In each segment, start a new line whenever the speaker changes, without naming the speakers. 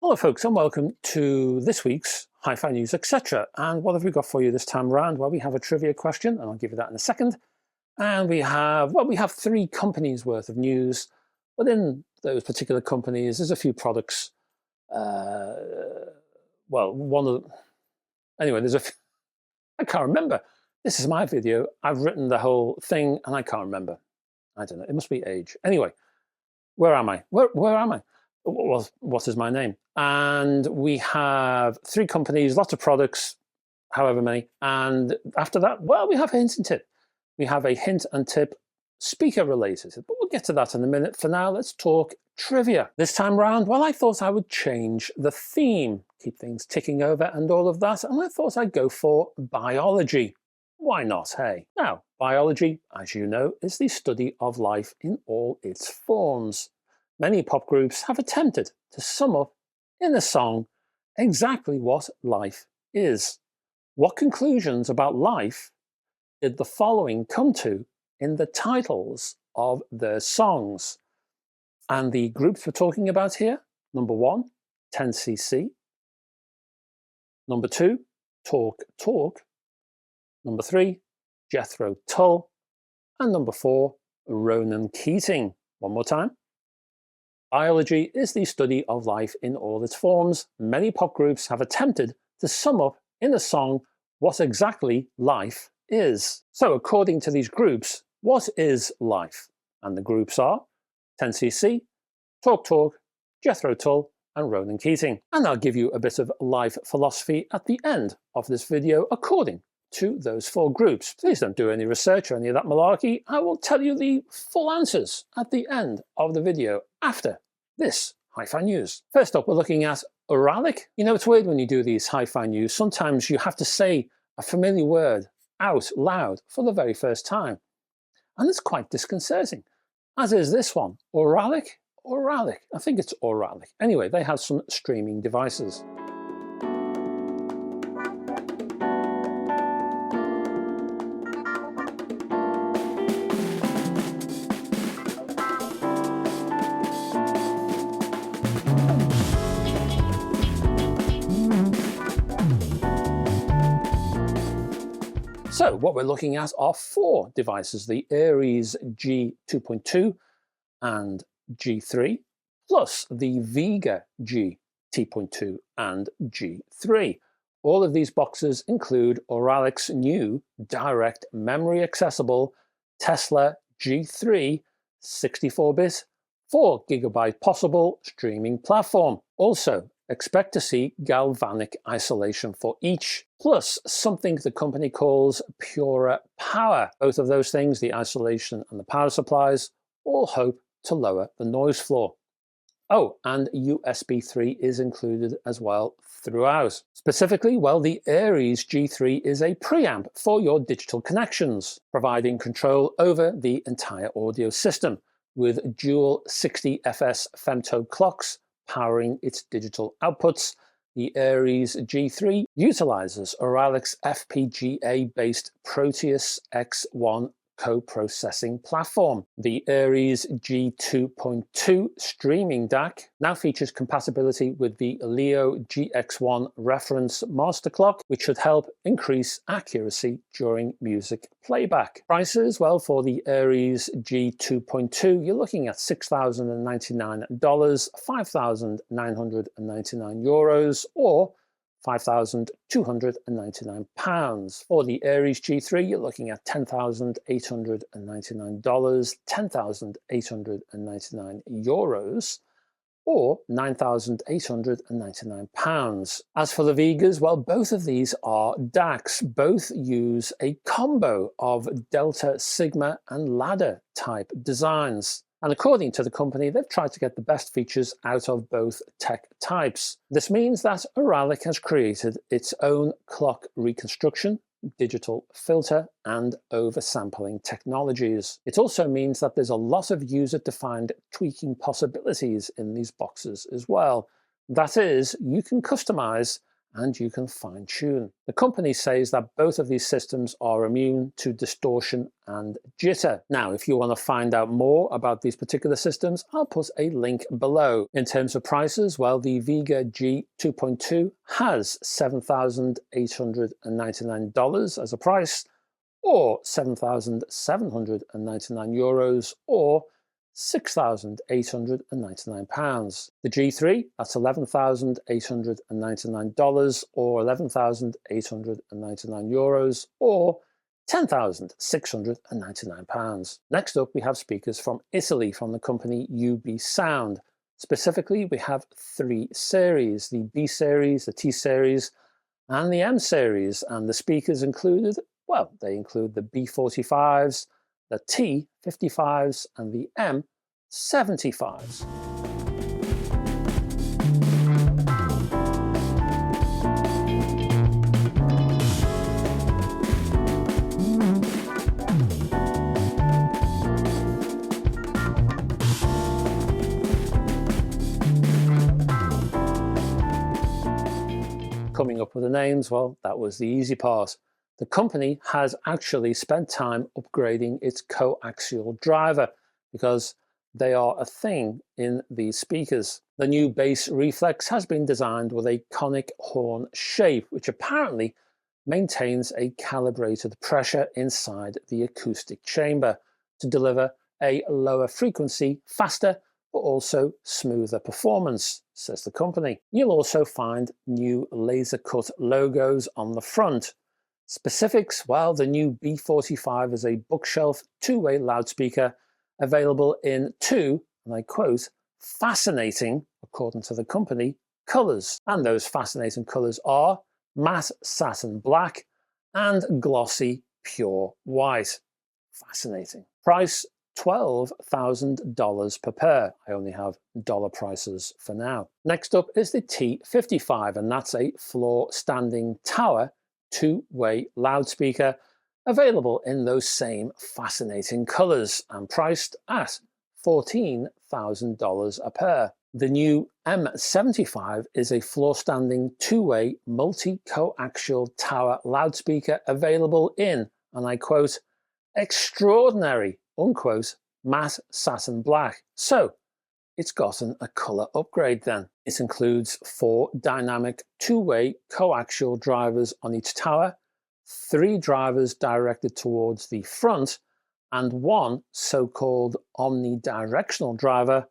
Hello folks and welcome to this week's Hi-Fi News Etc. And what have we got for you this time around? Well, we have a trivia question and I'll give you that in a second. And we have 3 companies worth of news. Within those particular companies, there's a few products. There's I can't remember. This is my video. I've written the whole thing and I can't remember. I don't know, it must be age. Anyway, where am I? Where am I? What is my name? And we have 3 companies, lots of products, however many. And after that, well, we have a hint and tip. We have a hint and tip speaker related, but we'll get to that in a minute. For now, let's talk trivia. This time round, well, I thought I would change the theme, keep things ticking over and all of that. And I thought I'd go for biology. Why not, hey? Now, biology, as you know, is the study of life in all its forms. Many pop groups have attempted to sum up in a song exactly what life is. What conclusions about life did the following come to in the titles of their songs? And the groups we're talking about here, number 1, 10cc. Number 2, Talk Talk. Number 3, Jethro Tull. And number 4, Ronan Keating. One more time. Biology is the study of life in all its forms. Many pop groups have attempted to sum up in a song what exactly life is. So according to these groups, what is life? And the groups are 10cc, Talk Talk, Jethro Tull, and Ronan Keating. And I'll give you a bit of life philosophy at the end of this video according to those 4 groups. Please don't do any research or any of that malarkey. I will tell you the full answers at the end of the video after this Hi-Fi News. First up, we're looking at Auralic. You know, it's weird when you do these Hi-Fi News. Sometimes you have to say a familiar word out loud for the very first time. And it's quite disconcerting, as is this one. Auralic? Auralic. I think it's Auralic. Anyway, they have some streaming devices. So what we're looking at are 4 devices, the Aries G2.2 and G3, plus the Vega G2.2 and G3. All of these boxes include Auralic's new direct memory accessible Tesla G3 64-bit 4 GB possible streaming platform. Also, expect to see galvanic isolation for each, plus something the company calls purer power. Both of those things, the isolation and the power supplies, all hope to lower the noise floor. Oh, and USB 3 is included as well throughout. Specifically, well, the Aries G3 is a preamp for your digital connections, providing control over the entire audio system with dual 60 FS femto clocks powering its digital outputs. The Aries G3 utilizes Auralic's FPGA-based Proteus X1 co-processing platform. The Aries G2.2 streaming DAC now features compatibility with the Leo GX1 reference master clock, which should help increase accuracy during music playback. Prices, well, for the Aries G2.2, you're looking at $6,099, €5,999, or £5,299. For the Aries G3, you're looking at $10,899, €10,899, or £9,899. As for the Vegas, well, both of these are DACs. Both use a combo of Delta, Sigma, and Ladder type designs. And according to the company, they've tried to get the best features out of both tech types. This means that Auralic has created its own clock reconstruction, digital filter, and oversampling technologies. It also means that there's a lot of user-defined tweaking possibilities in these boxes as well. That is, you can customize and you can fine-tune. The company says that both of these systems are immune to distortion and jitter. Now, if you want to find out more about these particular systems, I'll put a link below. In terms of prices, well, the Vega G 2.2 has $7,899 as a price, or €7,799, or £6,899. The G3, that's $11,899, or €11,899, or £10,699. Next up, we have speakers from Italy from the company UBSound. Specifically, we have 3 series: the B series, the T series, and the M series. And the speakers included, well, they include the B45s, the T55s, and the M75s. Coming up with the names, well, that was the easy part. The company has actually spent time upgrading its coaxial driver because they are a thing in these speakers. The new bass reflex has been designed with a conic horn shape, which apparently maintains a calibrated pressure inside the acoustic chamber to deliver a lower frequency, faster, but also smoother performance, says the company. You'll also find new laser cut logos on the front. Specifics, well, the new B45 is a bookshelf two-way loudspeaker available in 2, and I quote, fascinating, according to the company, colours. And those fascinating colours are matte satin black and glossy pure white. Fascinating. Price, $12,000 per pair. I only have dollar prices for now. Next up is the T55, and that's a floor standing tower two-way loudspeaker available in those same fascinating colours and priced at $14,000 a pair. The new M75 is a floor-standing two-way multi-coaxial tower loudspeaker available in, and I quote, extraordinary, unquote, matte satin black. So it's gotten a colour upgrade then. It includes 4 dynamic two-way coaxial drivers on each tower, 3 drivers directed towards the front, and 1 so-called omnidirectional driver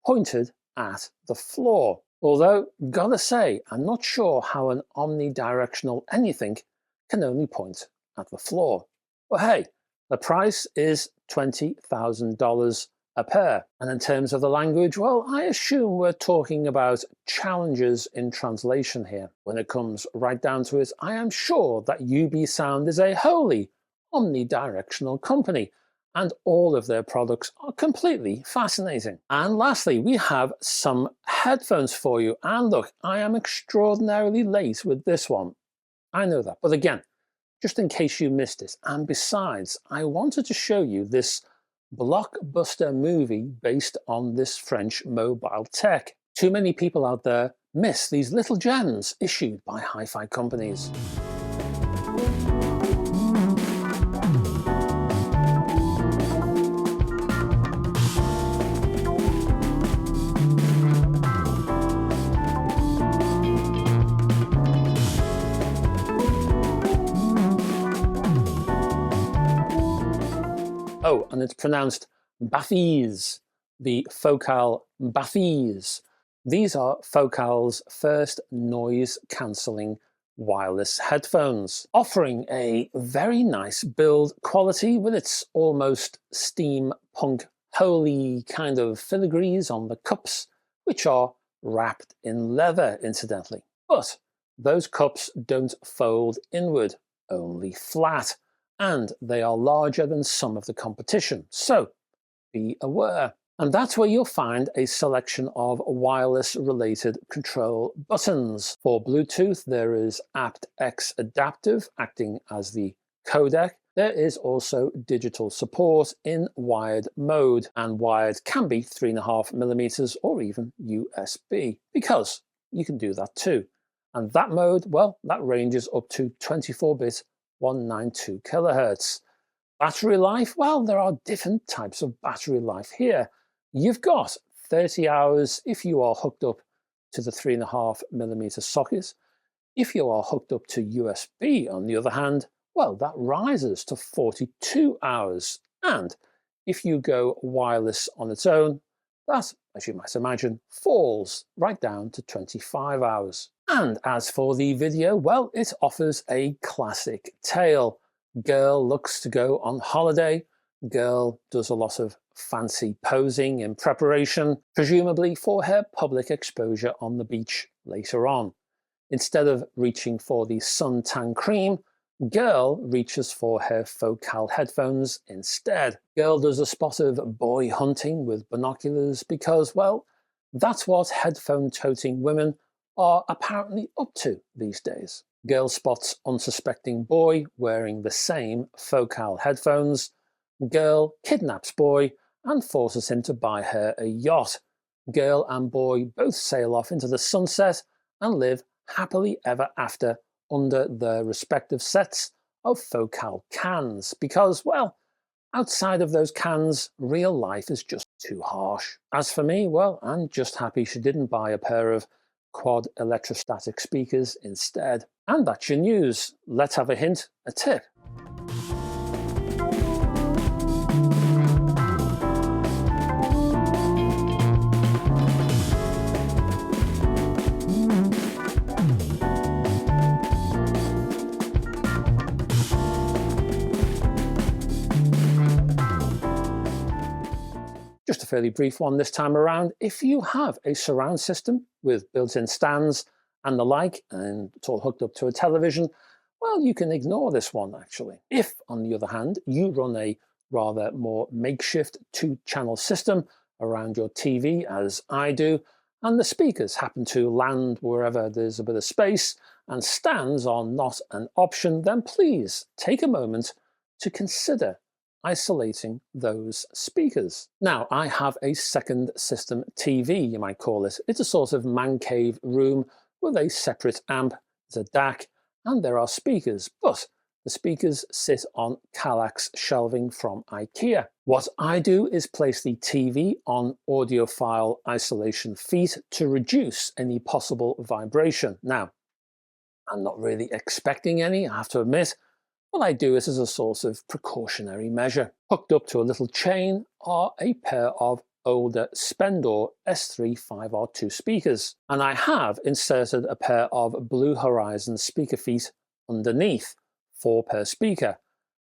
pointed at the floor. Although, gotta say, I'm not sure how an omnidirectional anything can only point at the floor. But hey, the price is $20,000 a pair. And in terms of the language, well, I assume we're talking about challenges in translation here. When it comes right down to it, I am sure that UBSound is a wholly omnidirectional company, and all of their products are completely fascinating. And lastly, we have some headphones for you. And look, I am extraordinarily late with this one. I know that. But again, just in case you missed it, and besides, I wanted to show you this blockbuster movie based on this French mobile tech. Too many people out there miss these little gems issued by hi-fi companies. Oh, and it's pronounced Bathys, the Focal Bathys. These are Focal's first noise-cancelling wireless headphones, offering a very nice build quality with its almost steampunk holy kind of filigrees on the cups, which are wrapped in leather, incidentally. But those cups don't fold inward, only flat, and they are larger than some of the competition, so be aware. And that's where you'll find a selection of wireless-related control buttons. For Bluetooth, there is aptX Adaptive, acting as the codec. There is also digital support in wired mode, and wired can be 3.5mm or even USB, because you can do that too. And that mode, well, that ranges up to 24-bit 192 kilohertz. Battery life, well, there are different types of battery life here. You've got 30 hours if you are hooked up to the 3.5mm socket. If you are hooked up to USB, on the other hand, well, that rises to 42 hours. And if you go wireless on its own, that, as you might imagine, falls right down to 25 hours. And as for the video, well, it offers a classic tale. Girl looks to go on holiday. Girl does a lot of fancy posing in preparation, presumably for her public exposure on the beach later on. Instead of reaching for the suntan cream, girl reaches for her focal headphones instead. Girl does a spot of boy hunting with binoculars because, well, that's what headphone-toting women are apparently up to these days. Girl spots unsuspecting boy wearing the same focal headphones. Girl kidnaps boy and forces him to buy her a yacht. Girl and boy both sail off into the sunset and live happily ever after under their respective sets of focal cans because, well, outside of those cans, real life is just too harsh. As for me, well, I'm just happy she didn't buy a pair of quad electrostatic speakers instead. And that's your news. Let's have a hint, a tip. Just a fairly brief one this time around. If you have a surround system with built-in stands and the like, and it's all hooked up to a television, well, you can ignore this one actually. If, on the other hand, you run a rather more makeshift 2-channel system around your TV, as I do, and the speakers happen to land wherever there's a bit of space and stands are not an option, then please take a moment to consider isolating those speakers. Now, I have a second system TV, you might call it. It's a sort of man cave room with a separate amp, there's a DAC, and there are speakers, but the speakers sit on Kallax shelving from IKEA. What I do is place the TV on audiophile isolation feet to reduce any possible vibration. Now, I'm not really expecting any, I have to admit. What I do is as a sort of precautionary measure. Hooked up to a little chain are a pair of older Spendor S3 5R2 speakers, and I have inserted a pair of Blue Horizon speaker feet underneath, 4 per speaker.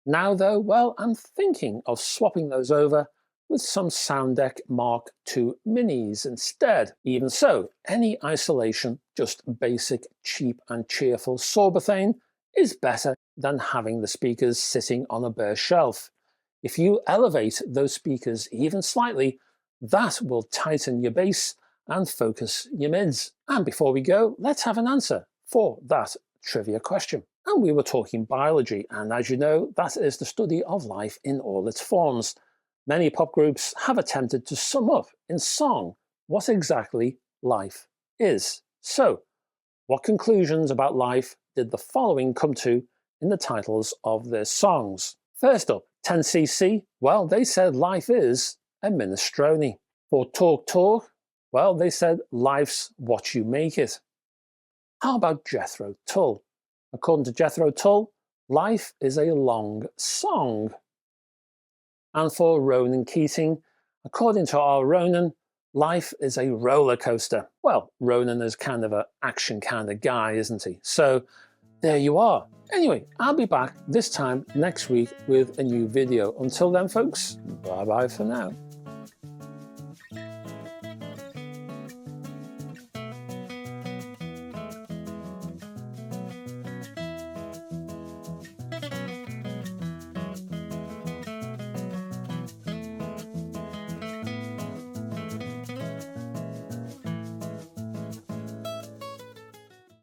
Now though, well, I'm thinking of swapping those over with some Sound Deck Mark II Minis instead. Even so, any isolation, just basic, cheap and cheerful Sorbothane, is better than having the speakers sitting on a bare shelf. If you elevate those speakers even slightly, that will tighten your bass and focus your mids. And before we go, let's have an answer for that trivia question. And we were talking biology, and as you know, that is the study of life in all its forms. Many pop groups have attempted to sum up in song what exactly life is. So, what conclusions about life did the following come to in the titles of their songs? First up, 10cc, well, they said life is a minestrone. For Talk Talk, well, they said life's what you make it. How about Jethro Tull? According to Jethro Tull, life is a long song. And for Ronan Keating, according to our Ronan, life is a roller coaster. Well, Ronan is kind of an action kind of guy, isn't he? So there you are. Anyway, I'll be back this time next week with a new video. Until then, folks, bye-bye for now.